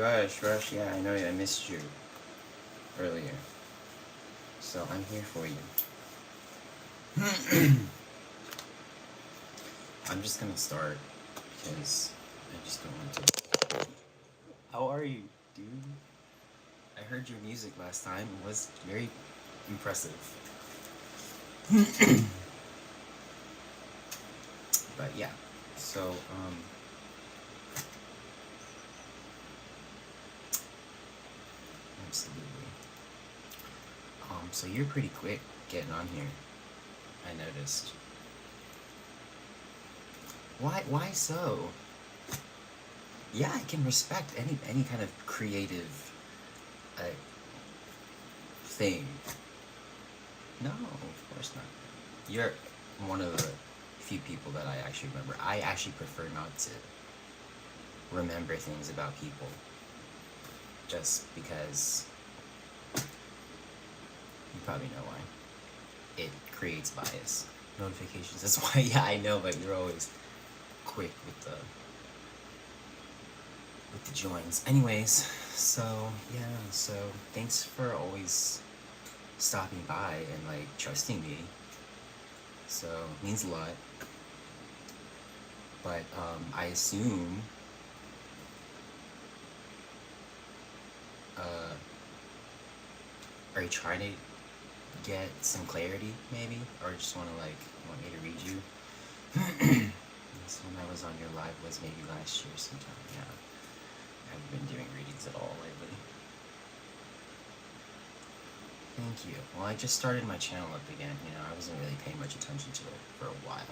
Rush, yeah, I know I missed you earlier. So I'm here for you. I'm just gonna start because I just don't want to. How are you, dude? I heard your music last time. It was very impressive. But yeah, so absolutely. So you're pretty quick getting on here. I noticed. Why so? Yeah, I can respect any kind of creative thing. No, of course not. You're one of the few people that I actually remember. I actually prefer not to remember things about people, just because you probably know why. It creates bias. Notifications. That's why. Yeah, I know, but you're always quick with the joins. Anyways, so yeah, so thanks for always stopping by and like trusting me. So it means a lot. But I assume are you trying to get some clarity maybe? Or just want me to read you? This one I was on your live was maybe last year sometime, yeah. I haven't been doing readings at all lately. Thank you. Well, I just started my channel up again, I wasn't really paying much attention to it for a while.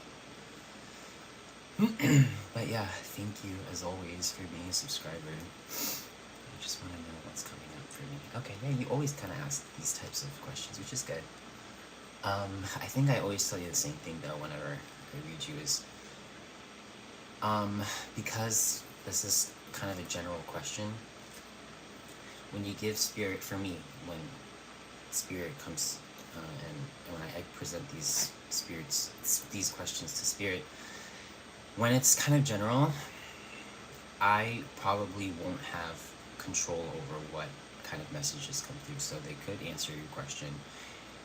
But yeah, thank you as always for being a subscriber. I just want to know what's coming up for me. Okay, yeah, you always kind of ask these types of questions, which is good. I think I always tell you the same thing though whenever I read you is, because this is kind of a general question, when you give spirit, for me, when spirit comes and when I present these questions to spirit, when it's kind of general, I probably won't have control over what kind of messages come through. So they could answer your question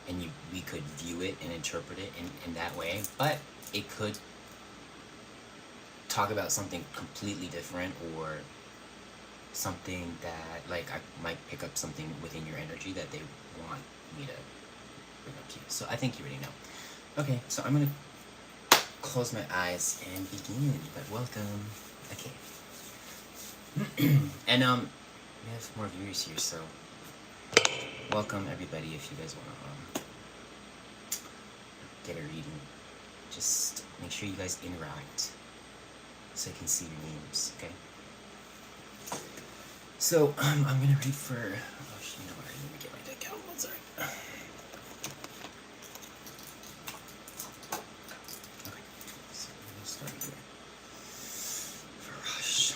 and we could view it and interpret it in that way, but it could talk about something completely different, or something that, like, I might pick up something within your energy that they want me to bring up to you. So I think you already know. Okay, so I'm gonna close my eyes and begin, but welcome. Okay. And we have more viewers here, so welcome everybody. If you guys want to get a reading, just make sure you guys interact so I can see your names, okay? So I'm gonna read for, oh, you know what, I need to get my deck out. One second. Okay, so I'm gonna start here for Rush.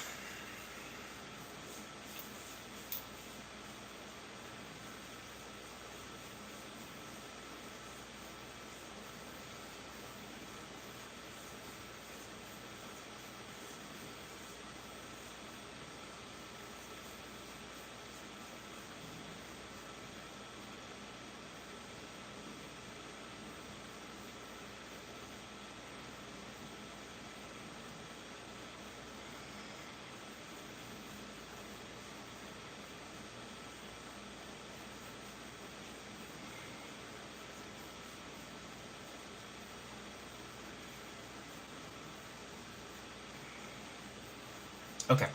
Okay,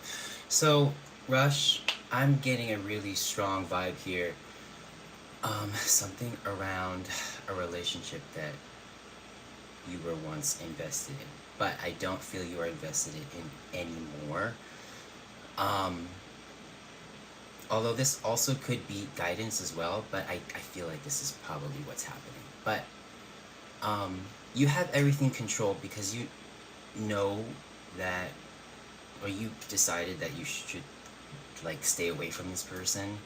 so Rush, I'm getting a really strong vibe here. Something around a relationship that you were once invested in, but I don't feel you are invested in anymore. Although this also could be guidance as well, but I feel like this is probably what's happening. But you have everything controlled because you know that, or you decided that you should like stay away from this person,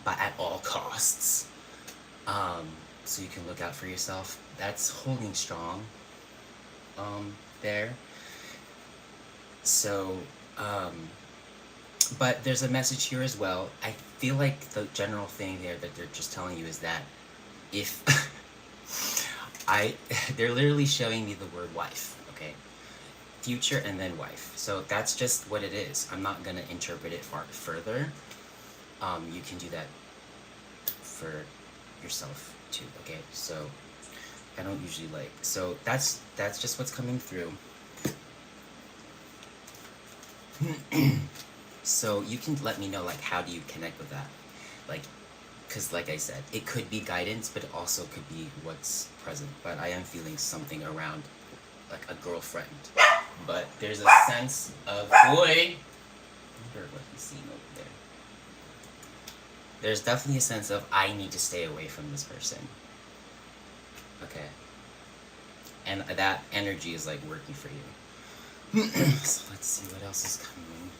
but at all costs, so you can look out for yourself. That's holding strong there. So But there's a message here as well. I feel like the general thing there that they're just telling you is that if they're literally showing me the word wife, okay? Future and then wife. So that's just what it is. I'm not gonna interpret it far further. You can do that for yourself too, okay? So I don't usually like, so that's just what's coming through. So you can let me know, like, how do you connect with that? Like, because like I said, it could be guidance, but it also could be what's present. But I am feeling something around, like, a girlfriend. But there's a sense of, boy, I wonder what he's seeing over there. There's definitely a sense of, I need to stay away from this person. Okay. And that energy is, like, working for you. So let's see what else is coming.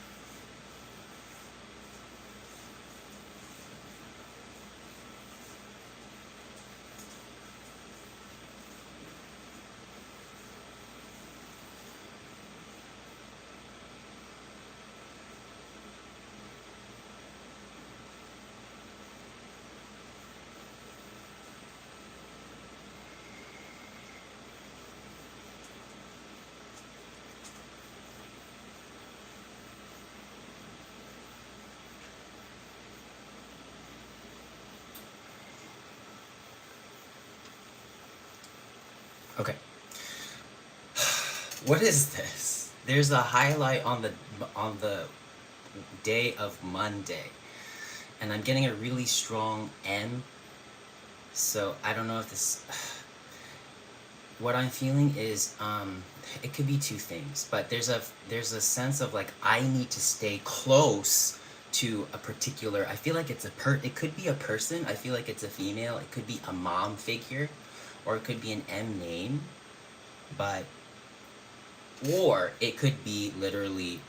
Okay. What is this? There's a highlight on the day of Monday, and I'm getting a really strong M. So I don't know if this. What I'm feeling is it could be two things, but there's a sense of, like, I need to stay close to a particular. I feel like it's it could be a person. I feel like it's a female. It could be a mom figure, or it could be an M name, but. Or it could be literally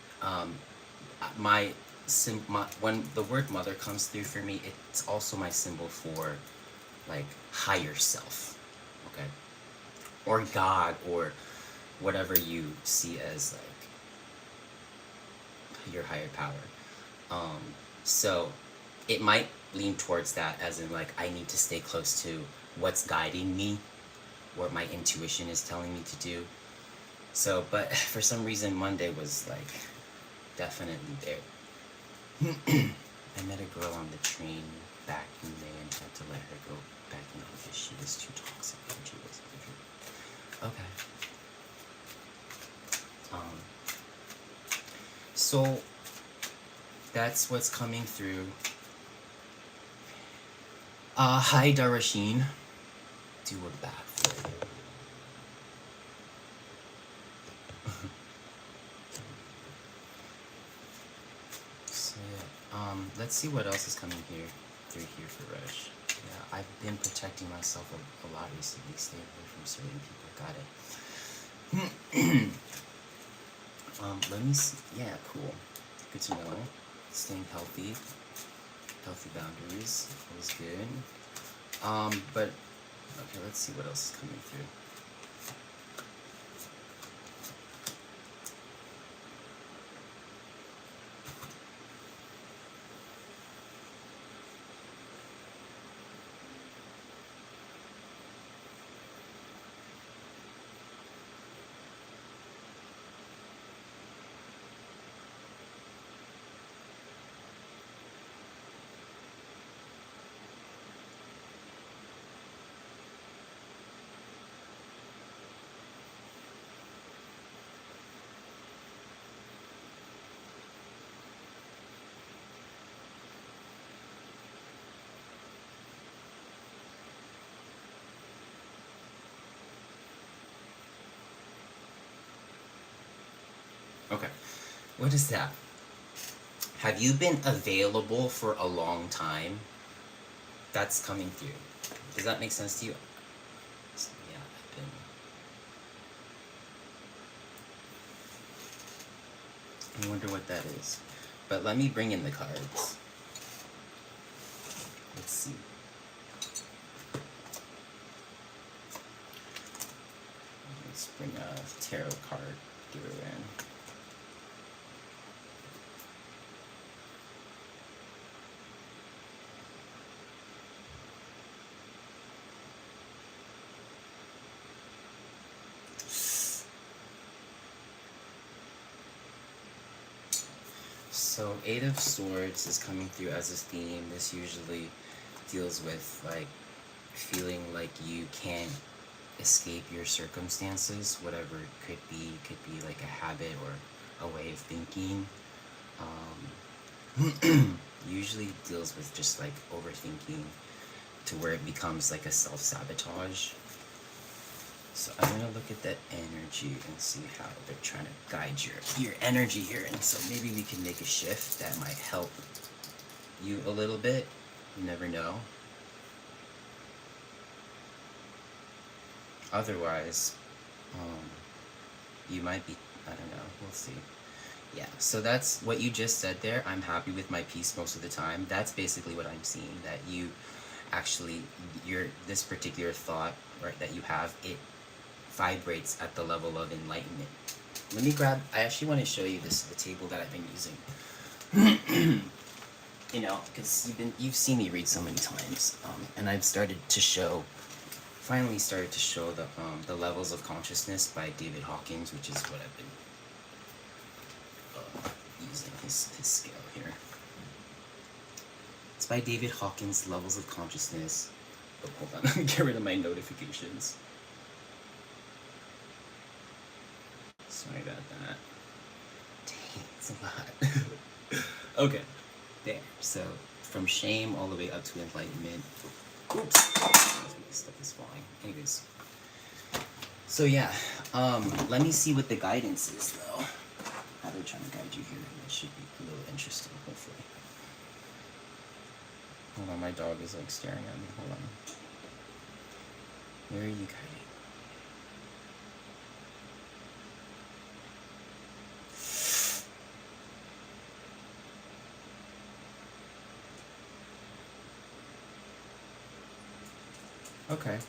when the word mother comes through for me, it's also my symbol for, like, higher self, okay? Or God, or whatever you see as, like, your higher power. So it might lean towards that, as in, like, I need to stay close to what's guiding me, what my intuition is telling me to do. So, but for some reason, Monday was, like, definitely there. I met a girl on the train back in May and had to let her go back in because she was too toxic and she was okay. So that's what's coming through. Hi Darasheen. Do a backflip. So yeah, let's see what else is coming through here for Rush. Yeah, I've been protecting myself a lot recently. Stay away from certain people. Got it. Let me see. Yeah, cool. Good to know. Staying healthy. Healthy boundaries. Always good. But okay, let's see what else is coming through. Okay, what is that? Have you been available for a long time? That's coming through. Does that make sense to you? Yeah, I've been. I wonder what that is. But let me bring in the cards. Let's see. Let's bring a tarot card through in. So Eight of Swords is coming through as a theme. This usually deals with like feeling like you can't escape your circumstances, whatever it could be. It could be like a habit or a way of thinking. Usually deals with just like overthinking to where it becomes like a self-sabotage. So I'm gonna look at that energy and see how they're trying to guide your energy here, and so maybe we can make a shift that might help you a little bit. You never know. Otherwise, you might be, I don't know, we'll see. Yeah, so that's what you just said there. I'm happy with my peace most of the time. That's basically what I'm seeing, that you actually, this particular thought, right, that you have, it vibrates at the level of enlightenment. Let me grab, I actually want to show you the table that I've been using. You know, because you've seen me read so many times, and I've finally started to show the levels of consciousness by David Hawkins, which is what I've been using his scale here. It's by David Hawkins, Levels of Consciousness. Oh, hold on, let me get rid of my notifications. Sorry about that. Dang, it's a lot. Okay, there. So, from shame all the way up to enlightenment. Oops, stuff is falling. Anyways. So yeah, let me see what the guidance is though. How they're trying to guide you here. It should be a little interesting, hopefully. Hold on, my dog is like staring at me. Hold on. Where are you guiding? Okay.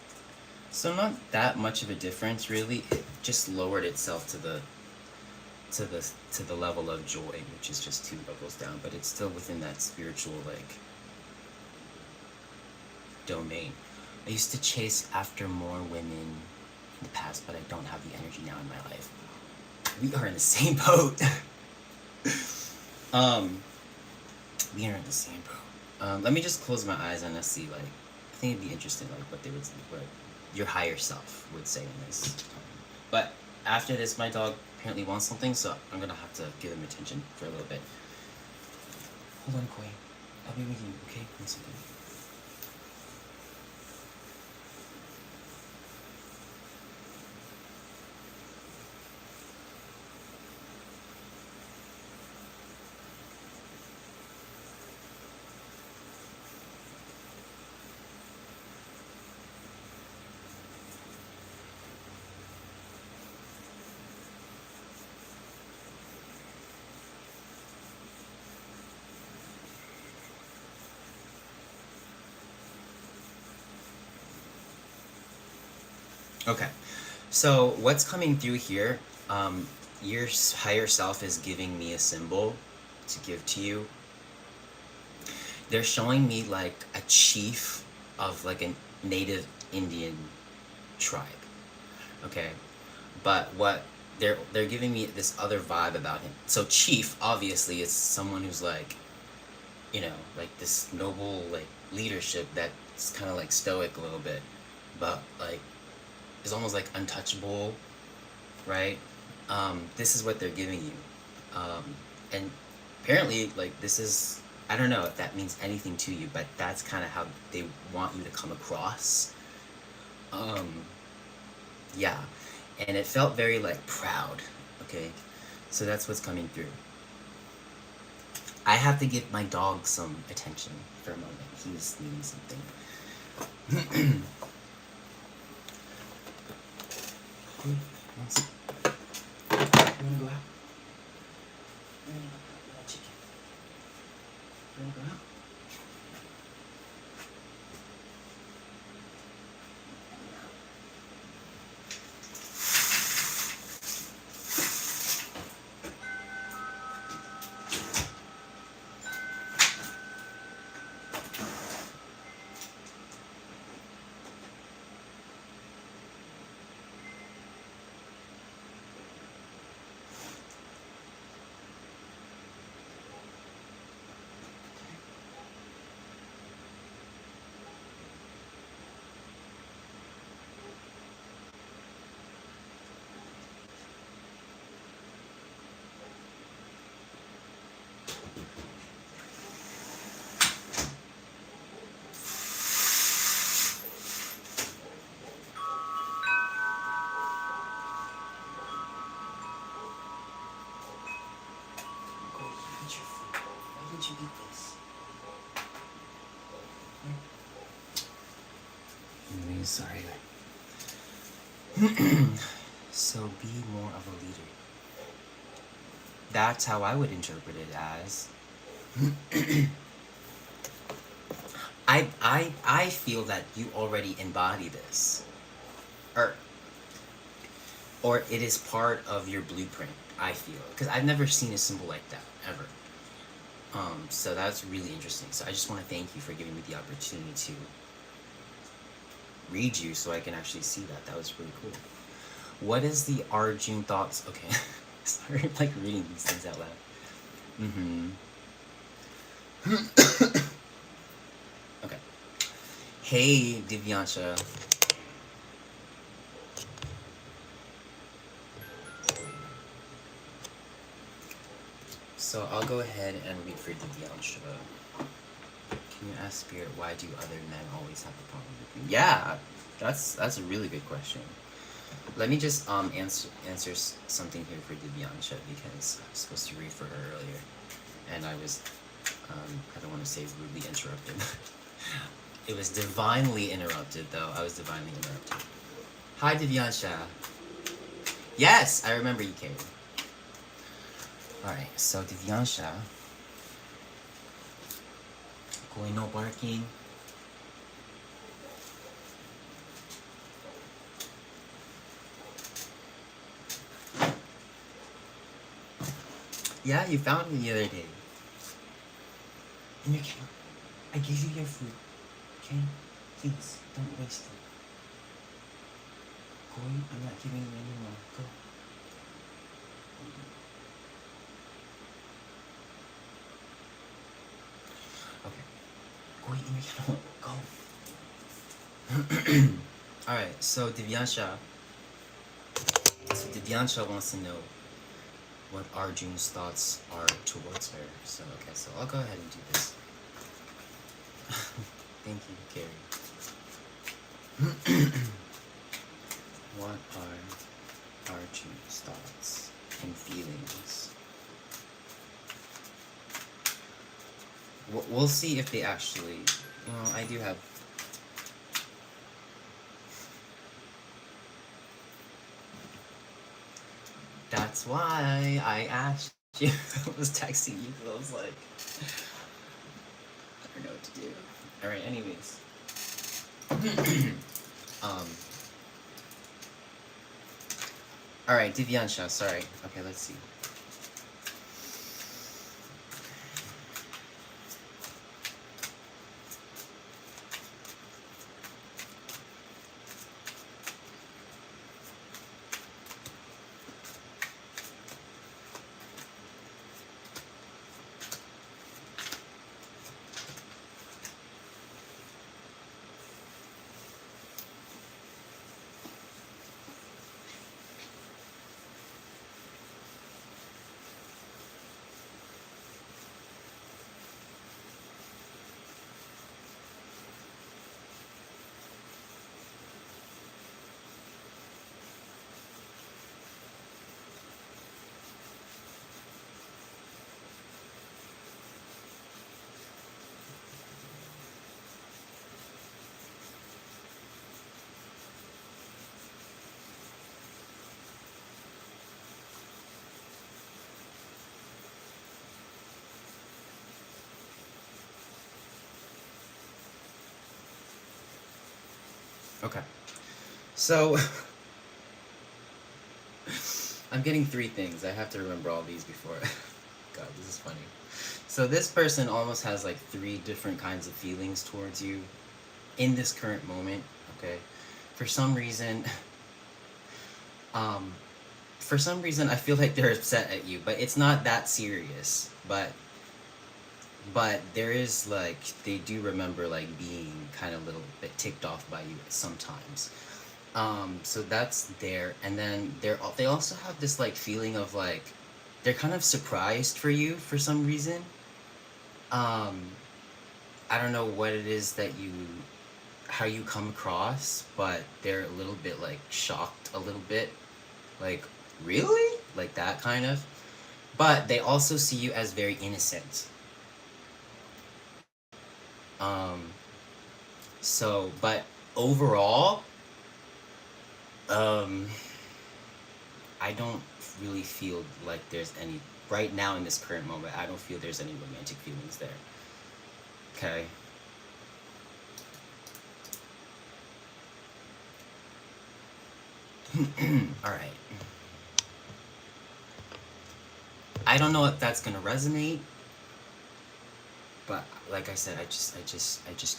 So not that much of a difference really. It just lowered itself to the level of joy, which is just 2 levels down, but it's still within that spiritual like domain. I used to chase after more women in the past, but I don't have the energy now in my life. We are in the same boat. We are in the same boat. Let me just close my eyes and let's see, like, I think it'd be interesting, like, what your higher self would say in this. But after this, my dog apparently wants something, so I'm gonna have to give him attention for a little bit. Hold on, Koi. I'll be with you, okay? 1 second. Okay, so what's coming through here, your higher self is giving me a symbol to give to you. They're showing me like a chief of like a native Indian tribe, okay? But what they're giving me this other vibe about him. So chief, obviously, is someone who's like, you know, like this noble like leadership that's kind of like stoic a little bit, but like is almost like untouchable, right? This is what they're giving you, and apparently, like, this is, I don't know if that means anything to you, but that's kind of how they want you to come across. Yeah, and it felt very like proud. Okay, so that's what's coming through. I have to give my dog some attention for a moment. He's needing something. You wanna go out? You wanna go out, chicken? You wanna go out? didn't you eat this? Anyways, sorry. So be more of a leader. That's how I would interpret it as. I feel that you already embody this. Or it is part of your blueprint, I feel. Because I've never seen a symbol like that, ever. So that's really interesting. So I just want to thank you for giving me the opportunity to read you so I can actually see that. That was really cool. What is the Arjun thoughts? Okay. Sorry, I'm like reading these things out loud. Okay. Hey, Divyansha. So I'll go ahead and read for Divyansha. Can you ask Spirit, why do other men always have a problem with me? Yeah, that's a really good question. Let me just answer something here for Divyansha, because I was supposed to read for her earlier, and I was I don't want to say rudely interrupted. It was divinely interrupted, though. I was divinely interrupted. Hi, Divyansha. Yes, I remember you came. Alright, so Divyansha. Koi no barking. Yeah, you found me the other day. And you can't. I gave you your food. Okay? Please, don't waste it. Koi, I'm not giving you anymore. Go. Okay. Koi, go. Alright, so Divyansha. So Divyansha wants to know what Arjun's thoughts are towards her. So, okay, so I'll go ahead and do this. Thank you, Carrie. What are Arjun's thoughts and feelings? We'll see if they actually... Well, I do have... That's why I asked you. I was texting you because I was like... I don't know what to do. Alright, anyways. Alright, Divyansha, sorry. Okay, let's see. Okay. So... I'm getting 3 things. I have to remember all these before... God, this is funny. So this person almost has like 3 different kinds of feelings towards you in this current moment, okay? For some reason, I feel like they're upset at you, but it's not that serious. But there is like, they do remember like being kind of a little bit ticked off by you sometimes. So that's there, and then they also have this like feeling of like they're kind of surprised for you for some reason. I don't know what it is that how you come across, but they're a little bit like shocked a little bit, like really, like that kind of. But they also see you as very innocent. So, but overall, I don't really feel like there's any, right now in this current moment, I don't feel there's any romantic feelings there. Okay. All right. I don't know if that's gonna resonate, but like I said, I just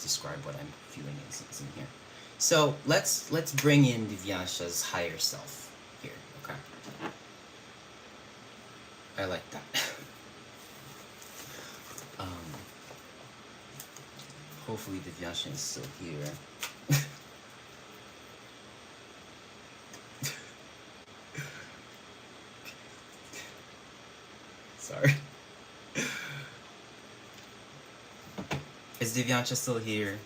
described what I'm feeling in here. So let's bring in Divyansha's higher self here. Okay. I like that. Hopefully Divyansha is still here. Sorry. Is Divyansha still here?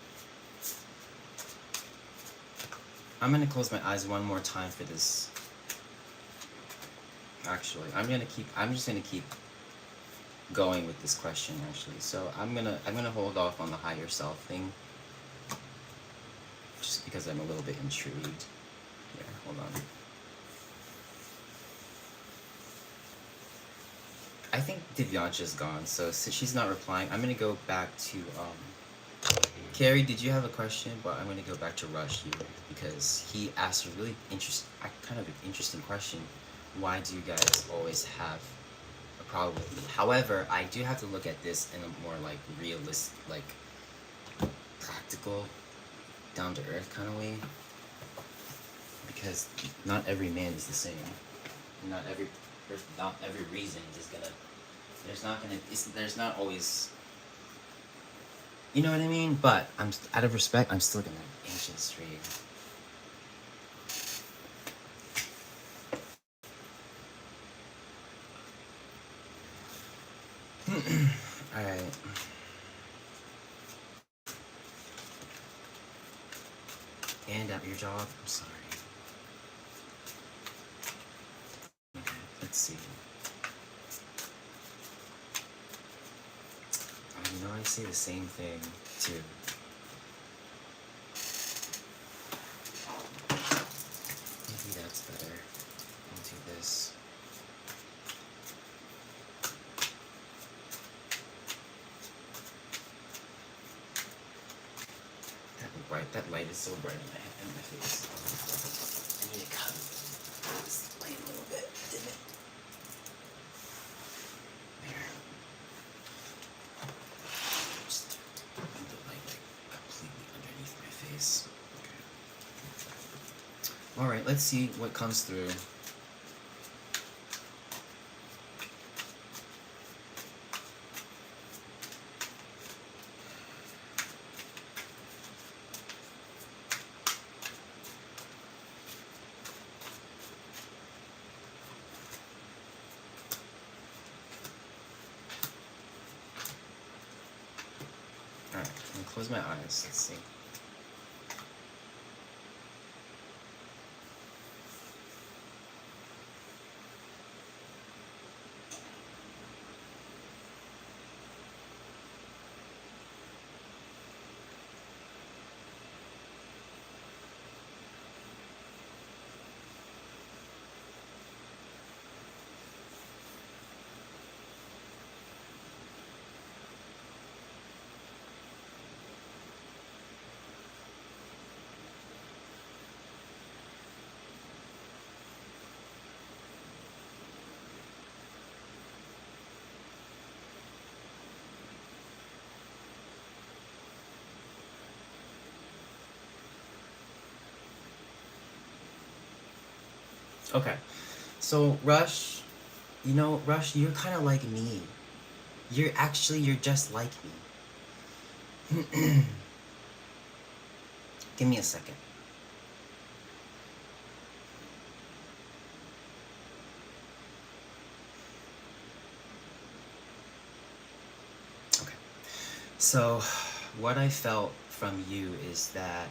I'm gonna close my eyes one more time for this. Actually, I'm just gonna keep going with this question actually. So I'm gonna hold off on the higher self thing. Just because I'm a little bit intrigued. Here, hold on. I think Divyansha's gone, so since she's not replying, I'm gonna go back to Carrie, did you have a question? But I'm gonna go back to Rush here because he asked a really kind of an interesting question. Why do you guys always have a problem with me? However, I do have to look at this in a more like realist, like practical, down to earth kind of way. Because not every man is the same. Not every reason is gonna. There's not always. You know what I mean? But I'm out of respect. I'm still gonna ancient street. All right. And at your job. I'm sorry. Okay, let's see. You know, I say the same thing too. Maybe that's better. I'll do this. That light is so bright in my face. I need to cut this light a little bit, didn't it? There. Just put the light completely underneath my face. Okay. Alright, let's see what comes through. Alright, I'm gonna close my eyes. Let's see. Okay, so Rush, Rush, you're kind of like me. You're just like me. Give me a second. Okay, so what I felt from you is that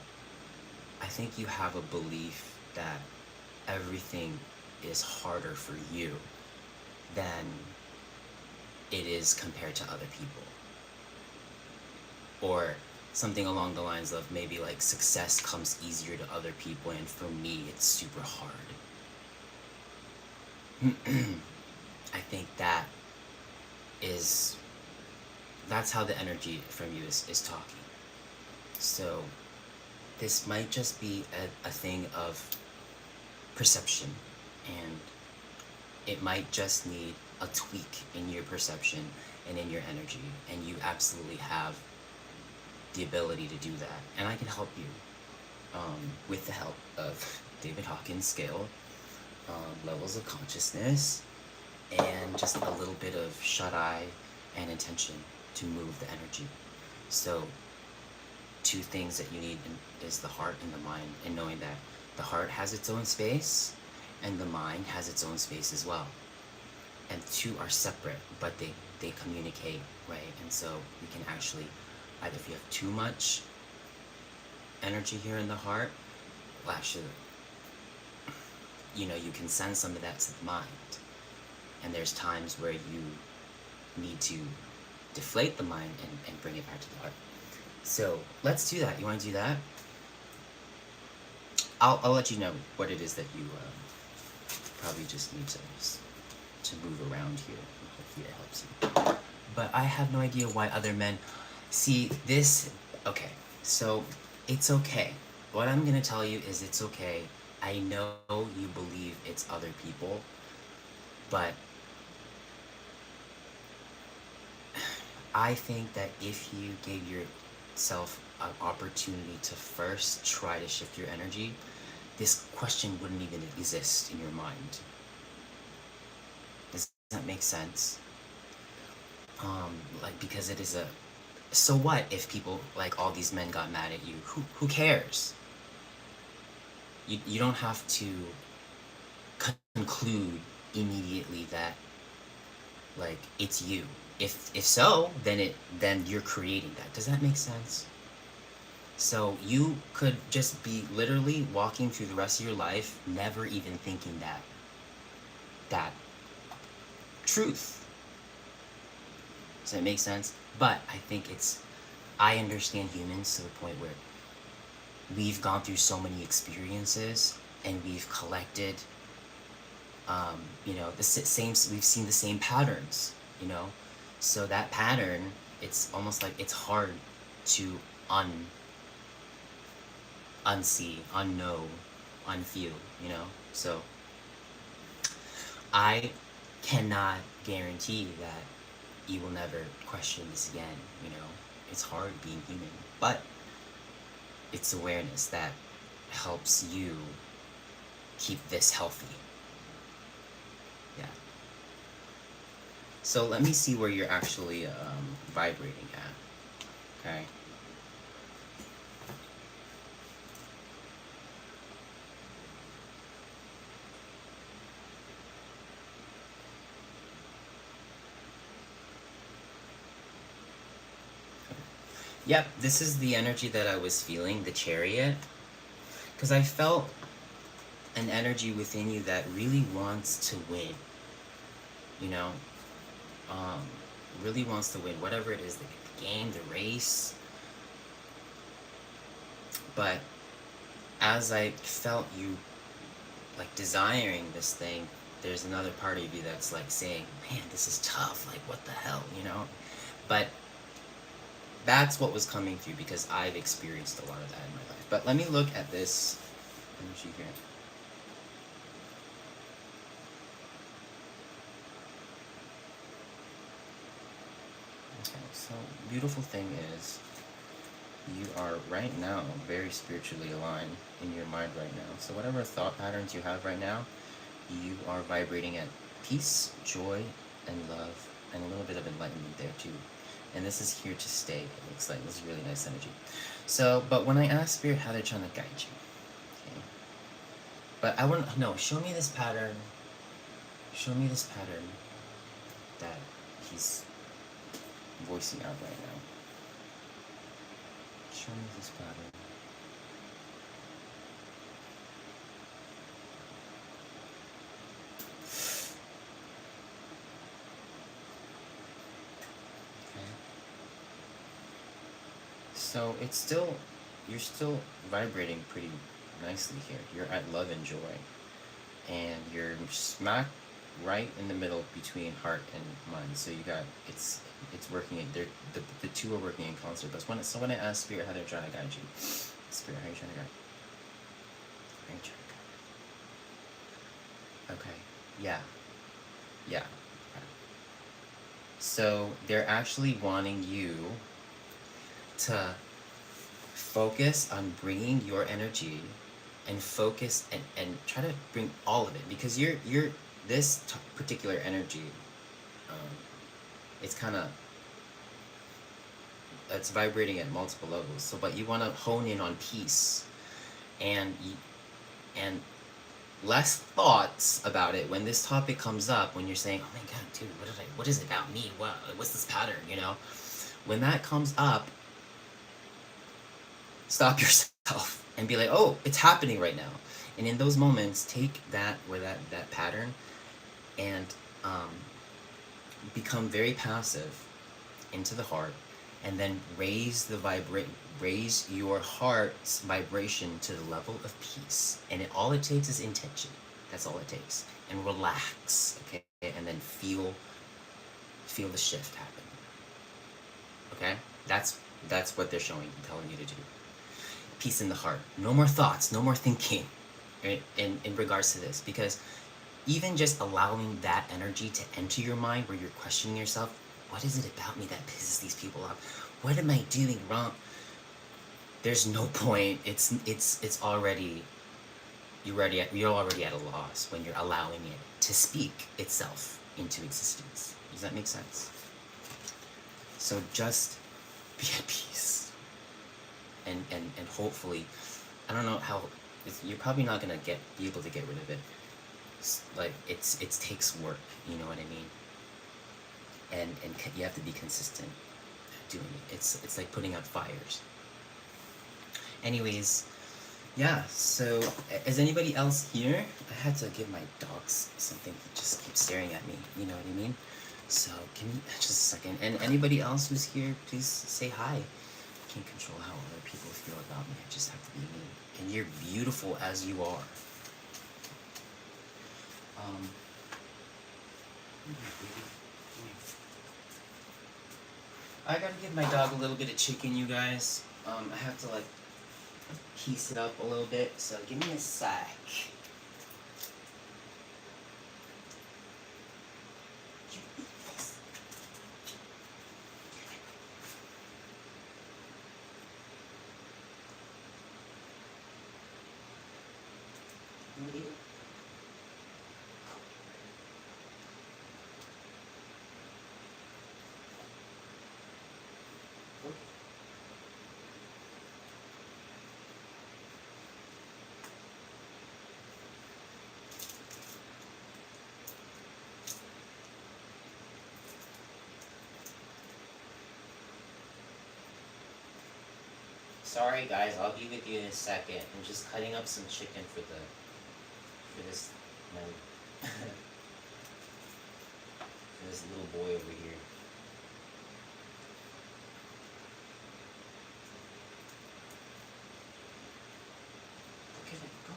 I think you have a belief that everything is harder for you than it is compared to other people. Or something along the lines of maybe like success comes easier to other people, and for me it's super hard. I think that's how the energy from you is talking. So this might just be a thing of perception, and it might just need a tweak in your perception and in your energy, and you absolutely have the ability to do that. And I can help you with the help of David Hawkins' scale, levels of consciousness, and just a little bit of shut-eye and intention to move the energy. So two things that you need is the heart and the mind, and knowing that the heart has its own space and the mind has its own space as well. And two are separate, but they communicate, right? And so we can actually, either if you have too much energy here in the heart, well, actually, you can send some of that to the mind. And there's times where you need to deflate the mind and bring it back to the heart. So let's do that. You want to do that? I'll let you know what it is that you probably just need to move around here. Hopefully it helps you. But I have no idea why other men see this. Okay, so it's okay. What I'm gonna tell you is it's okay. I know you believe it's other people, but I think that if you gave yourself an opportunity to first try to shift your energy, this question wouldn't even exist in your mind. Does that make sense? Like, because it is a, so what if people, like all these men got mad at you? Who cares? You don't have to conclude immediately that, like, it's you. If so, then you're creating that. Does that make sense? So you could just be literally walking through the rest of your life never even thinking that truth. Does that make sense? But I think I understand humans to the point where we've gone through so many experiences and we've collected, the same, we've seen the same patterns, so that pattern, it's almost like it's hard to unsee, unknow, unfeel, so I cannot guarantee that you will never question this again. It's hard being human, but it's awareness that helps you keep this healthy. Yeah. So let me see where you're actually vibrating at. Okay. Yep, this is the energy that I was feeling, the Chariot. Because I felt an energy within you that really wants to win. Really wants to win, whatever it is, the game, the race. But as I felt you, like, desiring this thing, there's another part of you that's like saying, man, this is tough, like, what the hell, But that's what was coming through, because I've experienced a lot of that in my life. But let me look at this energy here. Okay, so beautiful thing is you are right now very spiritually aligned in your mind right now. So whatever thought patterns you have right now, you are vibrating at peace, joy, and love, and a little bit of enlightenment there too. And this is here to stay, it looks like. This is really nice energy. So, but when I ask Spirit how they're trying to guide you, okay? But I want to, no, show me this pattern. Show me this pattern that he's voicing out right now. Show me this pattern. So it's still, you're still vibrating pretty nicely here. You're at love and joy, and you're smack right in the middle between heart and mind. So you got, it's working. The two are working in concert. But when I ask Spirit how they're trying to guide you, Spirit, how are you trying to guide? How are you trying to guide? Okay. Yeah. Yeah. Okay. So they're actually wanting you to focus on bringing your energy and focus and try to bring all of it, because you're this particular energy, um, it's kind of, it's vibrating at multiple levels. So but you want to hone in on peace, and and less thoughts about it when this topic comes up, when you're saying, oh my god, dude, what is it about me, what's this pattern, when that comes up, stop yourself and be like, oh, it's happening right now. And in those moments, take that, where that pattern, and become very passive into the heart, and then raise your heart's vibration to the level of peace. And all it takes is intention. That's all it takes. And relax, okay? And then feel the shift happen. Okay? That's what they're telling you to do. Peace in the heart. No more thoughts, no more thinking, right? In regards to this, because even just allowing that energy to enter your mind, where you're questioning yourself, what is it about me that pisses these people off? What am I doing wrong? There's no point. It's already, you're already at a loss when you're allowing it to speak itself into existence. Does that make sense? So just be at peace, and hopefully, I don't know how, you're probably not gonna be able to get rid of it. Like it takes work, you know what I mean? And you have to be consistent at doing it. It's like putting out fires. Anyways, yeah, so is anybody else here? I had to give my dogs something to just keep staring at me, you know what I mean? So give me just a second. And anybody else who's here, please say hi. I can't control how other people feel about me. I just have to be me. And you're beautiful as you are. I gotta give my dog a little bit of chicken, you guys. I have to like piece it up a little bit, so give me a sec. Sorry guys, I'll be with you in a second. I'm just cutting up some chicken for this for this little boy over here. Okay, go.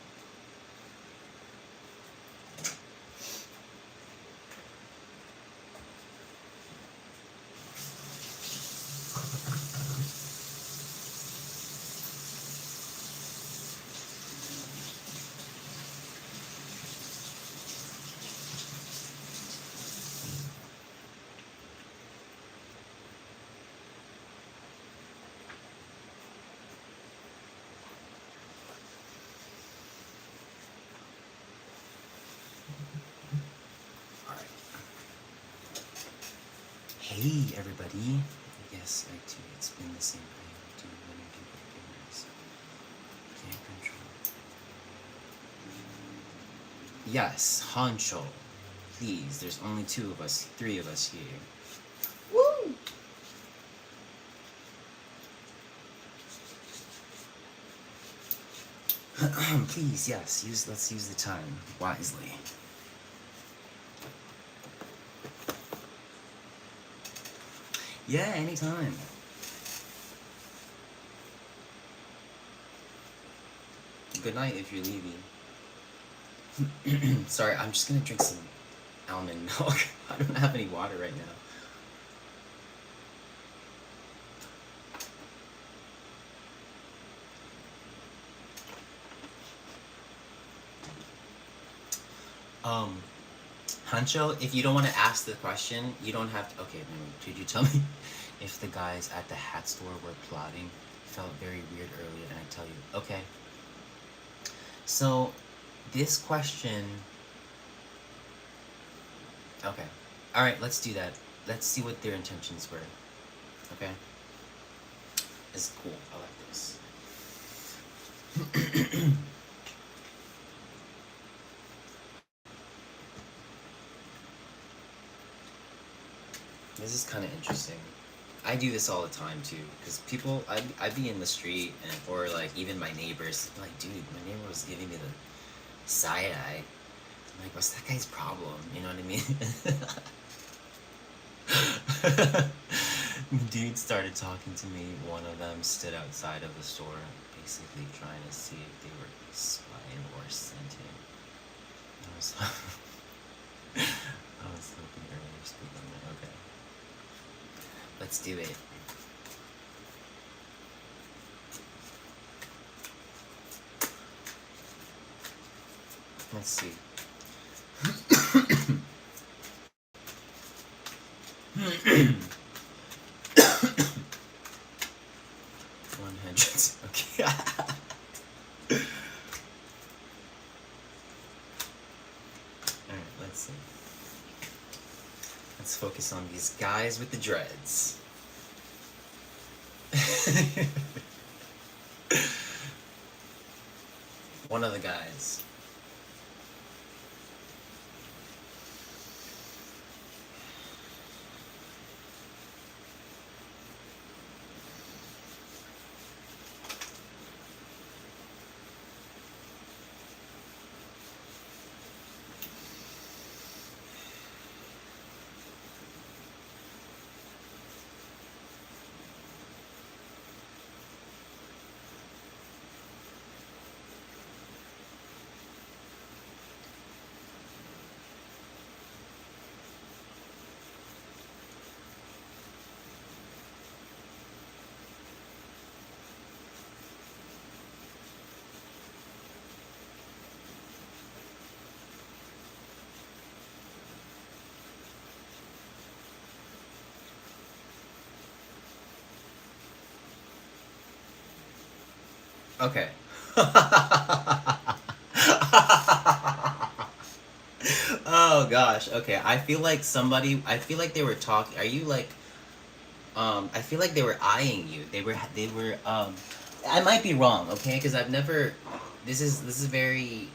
Hey everybody. Yes, I too. It's been the same. I do when I do forgiveness. Can't control. Yes, Honcho. Please, there's only 3 of us here. Woo! Please, yes, let's use the time wisely. Yeah, anytime. Good night if you're leaving. Sorry, I'm just gonna drink some almond milk. I don't have any water right now. Hancho, if you don't want to ask the question, you don't have to. Okay, could you tell me if the guys at the hat store were plotting? Felt very weird earlier, and I tell you. Okay. So, this question. Okay. Alright, let's do that. Let's see what their intentions were. Okay? This is cool. I like this. This is kind of interesting. I do this all the time too, because people, I'd be in the street, and or like even my neighbors, like, dude, my neighbor was giving me the side eye. I'm like, what's that guy's problem? You know what I mean? Dude started talking to me. One of them stood outside of the store, basically trying to see if they were spying or scenting. I was hoping earlier speaking. Okay. Let's do it. Let's see. 100. Okay. Alright, let's see. Let's focus on these guys with the dreads. One of the guys. Okay. Oh gosh. Okay. I feel like they were talking. Are you like I feel like they were eyeing you. They were I might be wrong, okay? Cuz I've never this is very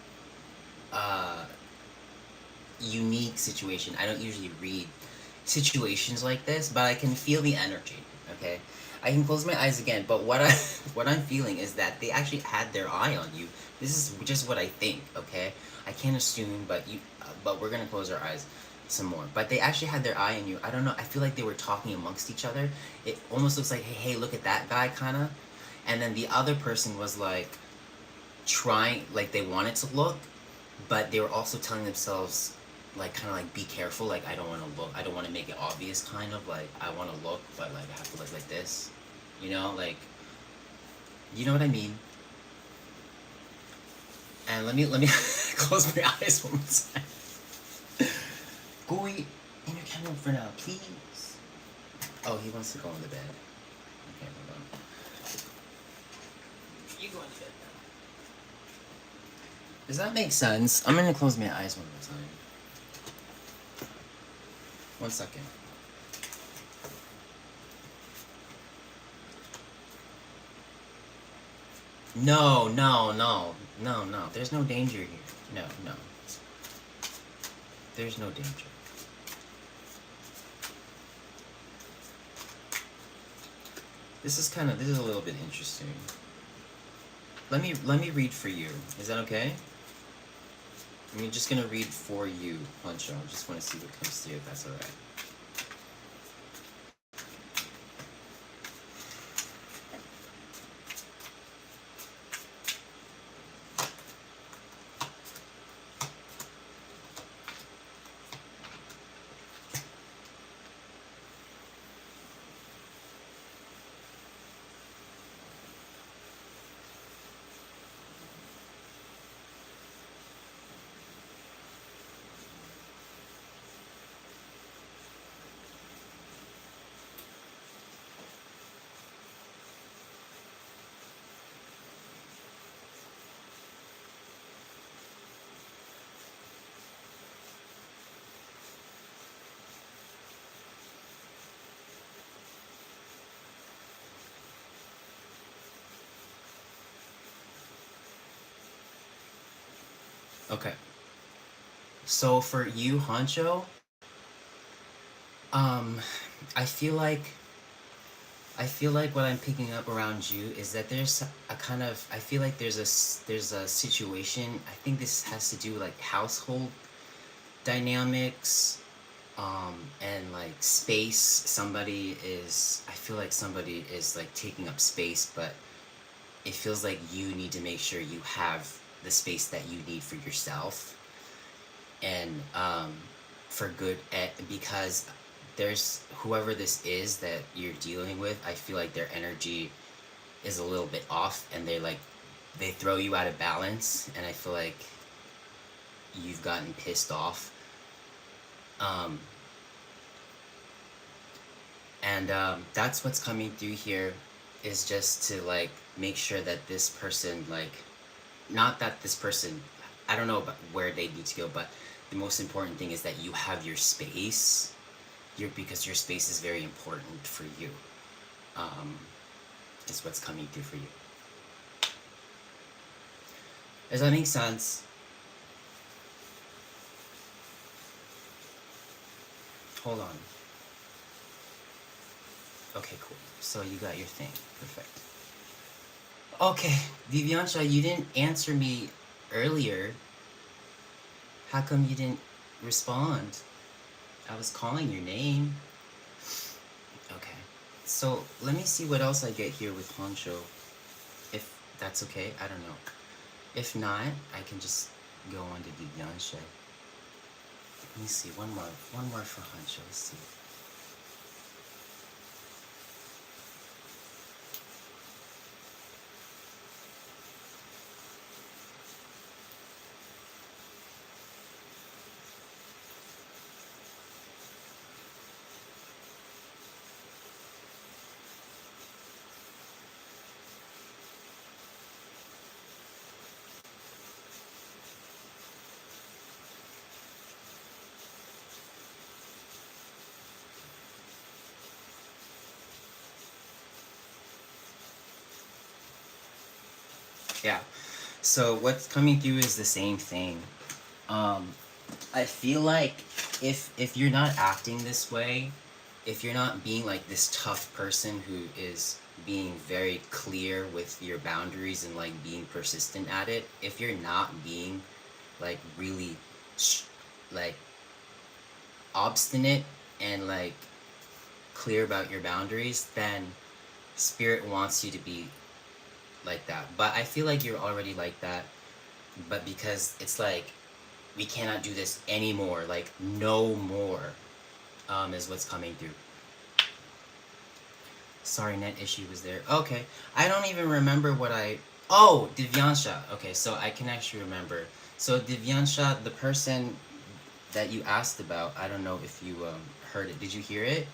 uh unique situation. I don't usually read situations like this, but I can feel the energy, okay? I can close my eyes again, but what I'm feeling is that they actually had their eye on you. This is just what I think, okay? I can't assume, but we're gonna close our eyes some more. But they actually had their eye on you. I don't know. I feel like they were talking amongst each other. It almost looks like, hey, look at that guy, kind of. And then the other person was like trying, like they wanted to look, but they were also telling themselves, like, kind of like, be careful. Like, I don't want to look. I don't want to make it obvious. Kind of like, I want to look, but like I have to look like this. You know, like, you know what I mean? And let me close my eyes one more time. Go eat in your camera for now, please. Oh, he wants to go on the bed. Okay, hold on. You go on the bed now. Does that make sense? I'm gonna close my eyes one more time. 1 second. No. There's no danger here. No. There's no danger. This is a little bit interesting. Let me read for you. Is that okay? I'm just gonna read for you, Pancho. I just want to see what comes through, if that's alright. Okay. So for you, Honcho, um, I feel like what I'm picking up around you is that there's a kind of, I feel like there's a situation. I think this has to do with like household dynamics, and like space. I feel like somebody is like taking up space, but it feels like you need to make sure you have the space that you need for yourself, and for good, because there's whoever this is that you're dealing with. I feel like their energy is a little bit off, and they throw you out of balance, and I feel like you've gotten pissed off, um, and that's what's coming through here, is just to like make sure that this person, like, not that this person, I don't know about where they need to go, but the most important thing is that you have your space, because your space is very important for you, um, is what's coming through for you. Does that make sense? Hold on. Okay, cool. So you got your thing. Perfect. Okay, Viviansha, you didn't answer me earlier. How come you didn't respond? I was calling your name. Okay. So let me see what else I get here with Honcho. If that's okay, I don't know. If not, I can just go on to Viviansha. Let me see, one more for Honcho. Let's see. Yeah. So what's coming through is the same thing. Um, I feel like if you're not acting this way, if you're not being like this tough person who is being very clear with your boundaries and like being persistent at it, if you're not being like really like obstinate and like clear about your boundaries, then spirit wants you to be like that. But I feel like you're already like that, but because it's like we cannot do this anymore, like no more, is what's coming through. Sorry, net issue was there. Okay, I don't even remember what I. Oh, Divyansha. Okay, so I can actually remember. So Divyansha, the person that you asked about, I don't know if you heard it. Did you hear it?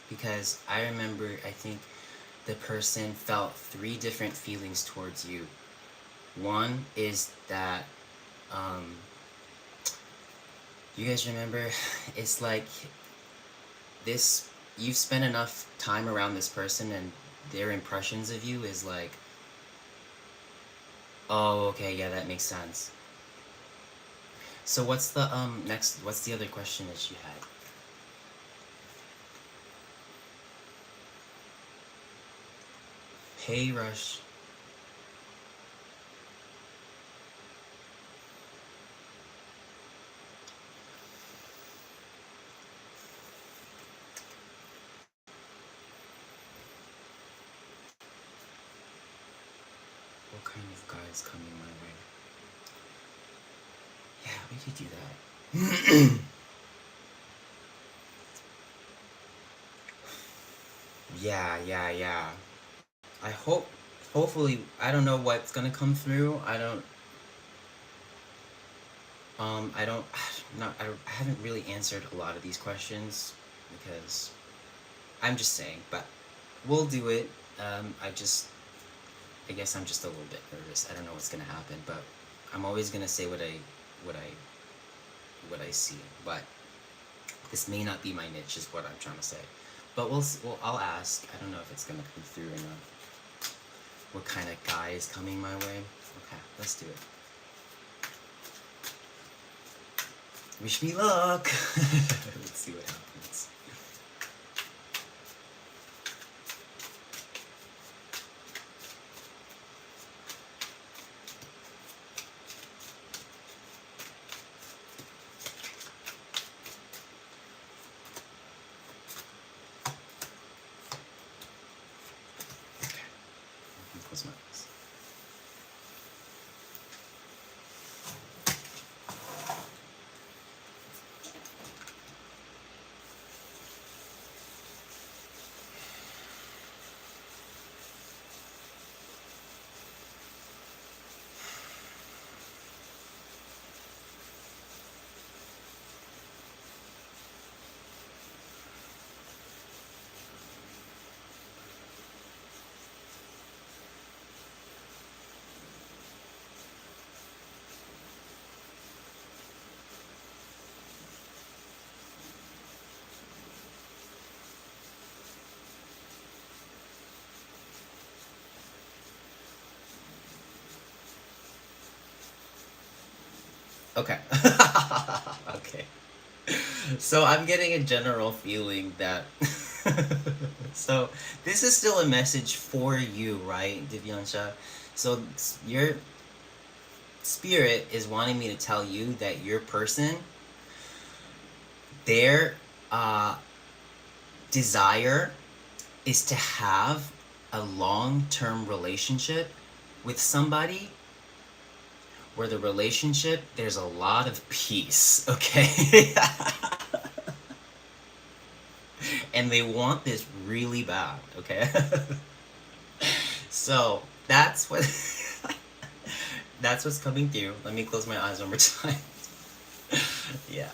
Because I remember, I think the person felt three different feelings towards you. One is that, um, you guys remember, it's like this, you've spent enough time around this person, and their impressions of you is like, oh, okay, yeah, that makes sense. So what's the next, what's the other question that you had? Hey, Rush. What kind of guys coming my way? Yeah, we could do that. Yeah. I hope, hopefully, I don't know what's gonna come through. I don't, not, I haven't really answered a lot of these questions because I'm just saying, but we'll do it. I guess I'm just a little bit nervous. I don't know what's gonna happen, but I'm always gonna say what I, what I see. But this may not be my niche, is what I'm trying to say. But I'll ask. I don't know if it's gonna come through or not. what kind of guy is coming my way. Okay, let's do it. Wish me luck. Let's see what happens. Close my eyes. Okay. Okay. So I'm getting a general feeling that so this is still a message for you, right, Divyansha? So your spirit is wanting me to tell you that your person, their desire is to have a long-term relationship with somebody where the relationship, there's a lot of peace, okay? And they want this really bad, okay? So that's what that's what's coming through. Let me close my eyes one more time. Yeah.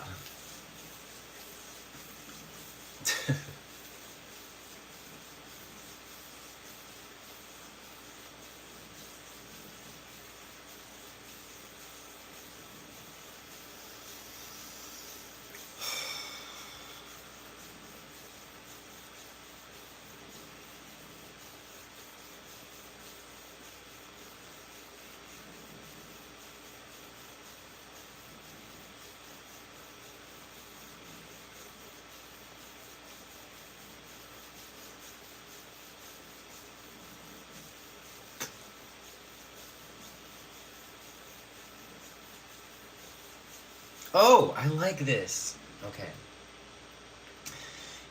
Oh, I like this. Okay.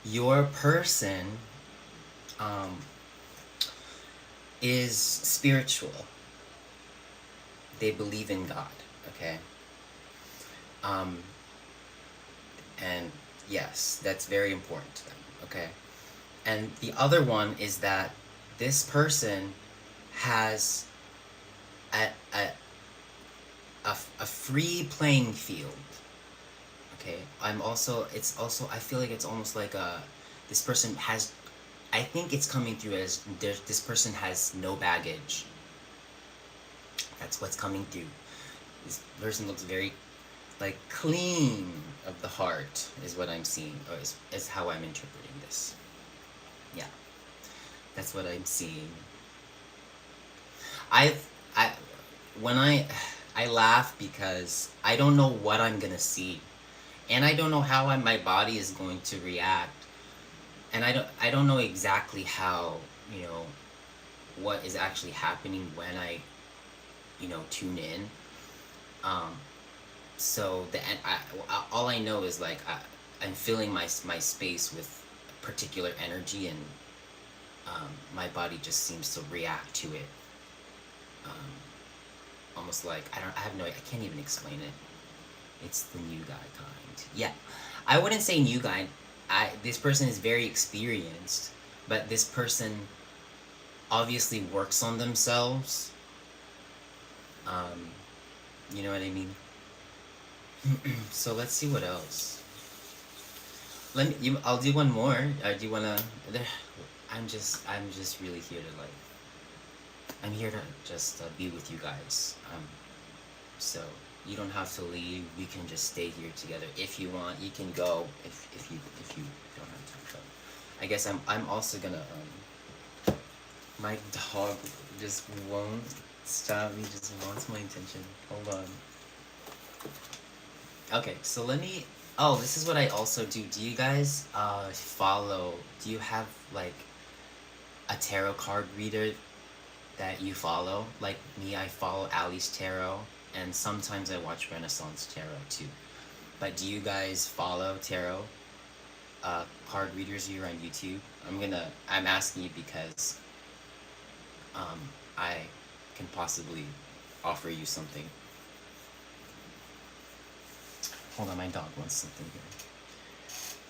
Your person is spiritual. They believe in God, okay? And yes, that's very important to them, okay? And the other one is that this person has a, a, a free playing field, okay? I feel like it's almost like this person has, I think it's coming through as this person has no baggage. That's what's coming through. This person looks very like clean of the heart is what I'm seeing, or is how I'm interpreting this. Yeah, that's what I'm seeing. I when I laugh because I don't know what I'm gonna see, and I don't know how my body is going to react, and I don't know exactly how, you know, what is actually happening when I, you know, tune in. So all I know is like I'm filling my space with particular energy, and my body just seems to react to it. Almost like I can't even explain it. It's the new guy kind. Yeah, I wouldn't say new guy. This person is very experienced, but this person obviously works on themselves. You know what I mean? So let's see what else. I'll do one more. Do you wanna? I'm just really here to like. I'm here to just be with you guys. So you don't have to leave. We can just stay here together. If you want, you can go. If you don't have time. So I guess I'm also gonna My dog just won't stop. He just wants my attention. Hold on. Okay, so let me. Oh, this is what I also do. Do you guys follow? Do you have like a tarot card reader that you follow? Like me, I follow Ali's Tarot, and sometimes I watch Renaissance Tarot too. But do you guys follow tarot card readers here on YouTube? I'm asking you because I can possibly offer you something. Hold on, my dog wants something here.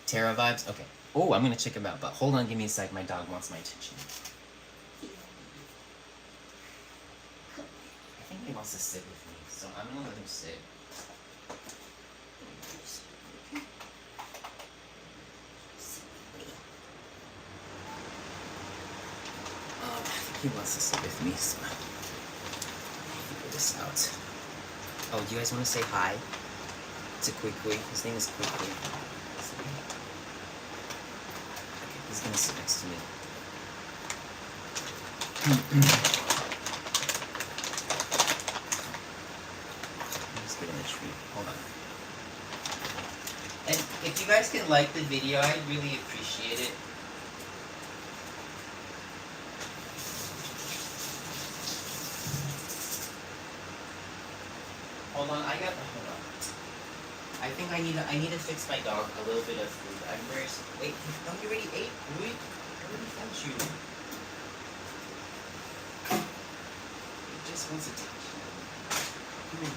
Tarot vibes? Okay. Oh, I'm gonna check him out, but hold on, give me a sec. My dog wants my attention. I think he wants to sit with me, so I'm gonna let him sit. I think he wants to sit with me, so let me figure this out. Oh, do you guys want to say hi to Quickly? His name is Quickly. Okay, he's gonna sit next to me. Let's give him a treat. Hold on. And if you guys can like the video, I'd really appreciate it. Hold on, hold on. I think I need to fix my dog a little bit of food. I'm very wait, don't you already ate food? I already fed you. It just wants attention. Come here.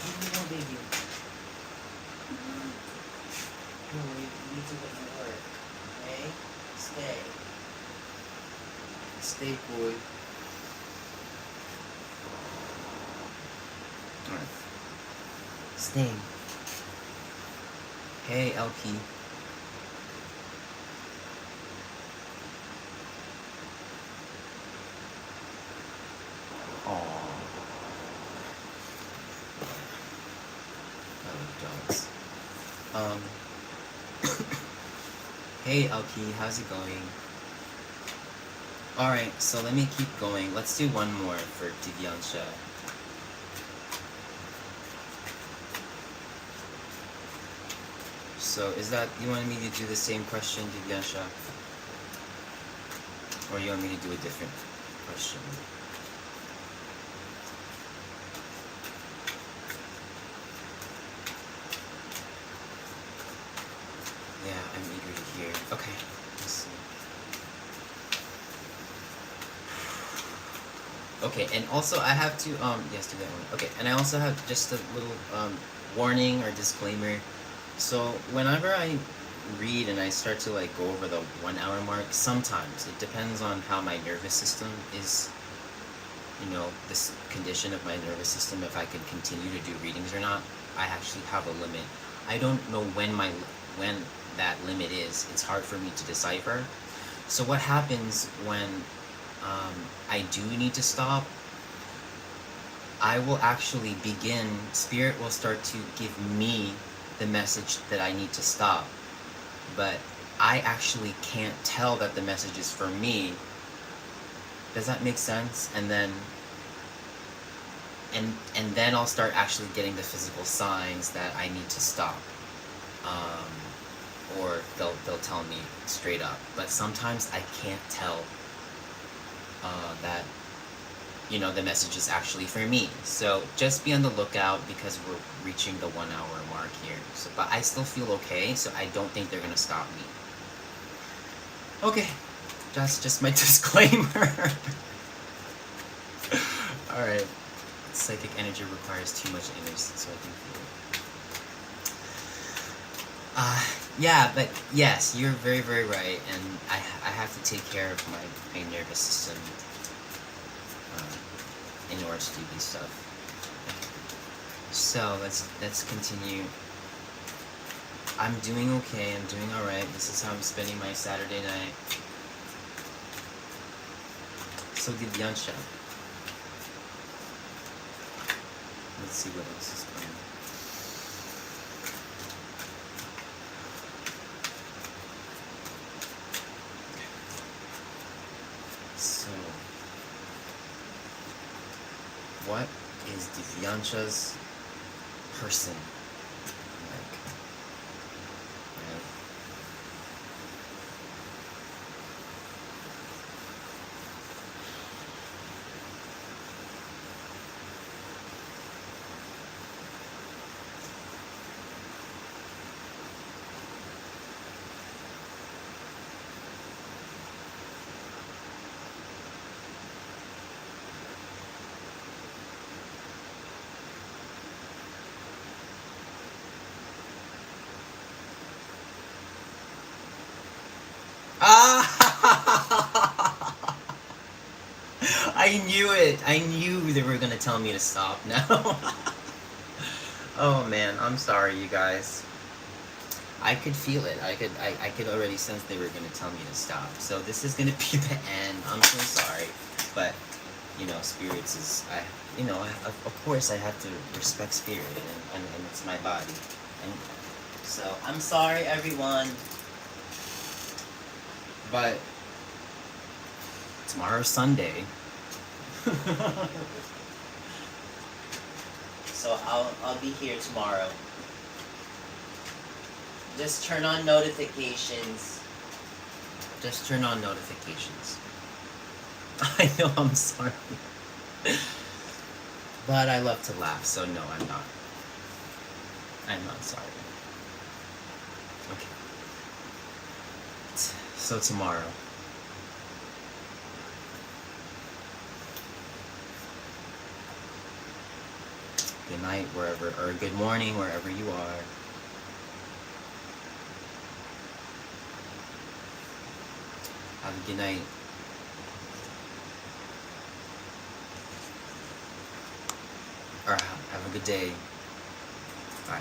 Here we go, baby. No, you need to get to work. Okay? Stay. Stay, boy. Alright. Stay. Hey, LP. Aww. I love dogs. Hey, LP, how's it going? Alright, so let me keep going. Let's do one more for Divyansha. So, is that, you want me to do the same question, Divyansha? Or you want me to do a different question? Yeah, I'm eager to hear. Okay, let's see. Okay, and also I have to, yes, do that one. Okay, and I also have just a little, warning or disclaimer. So, whenever I read and I start to, like, go over the 1 hour mark, sometimes, it depends on how my nervous system is, you know, this condition of my nervous system, if I can continue to do readings or not. I actually have a limit. I don't know when that limit is. It's hard for me to decipher. So what happens when I do need to stop? I will actually begin, Spirit will start to give me the message that I need to stop. But I actually can't tell that the message is for me. Does that make sense? And then I'll start actually getting the physical signs that I need to stop. Or they'll tell me straight up. But sometimes I can't tell that, you know, the message is actually for me. So just be on the lookout because we're reaching the 1 hour mark here. So, but I still feel okay, so I don't think they're gonna stop me. Okay, that's just my disclaimer. Alright. Psychic energy requires too much energy, so I can feel it. Yeah, but yes, you're very, very right, and I have to take care of my nervous system in order to do these stuff. So let's continue. I'm doing okay. I'm doing all right. This is how I'm spending my Saturday night. So Divyansha. Let's see what else is going on. what is Divyansha's person like? Right? Ah! I knew it. I knew they were gonna tell me to stop now. Oh man, I'm sorry, you guys. I could feel it. I could already sense they were gonna tell me to stop. So this is gonna be the end. I'm so sorry, but you know, spirits is of course I have to respect spirit, and it's my body, and so I'm sorry, everyone. But tomorrow's Sunday. So I'll be here tomorrow. Just turn on notifications. Just turn on notifications. I know, I'm sorry. But I love to laugh, so no, I'm not. I'm not sorry. Okay. So tomorrow. Good night wherever, or good morning wherever you are. Have a good night. Or have a good day. Bye.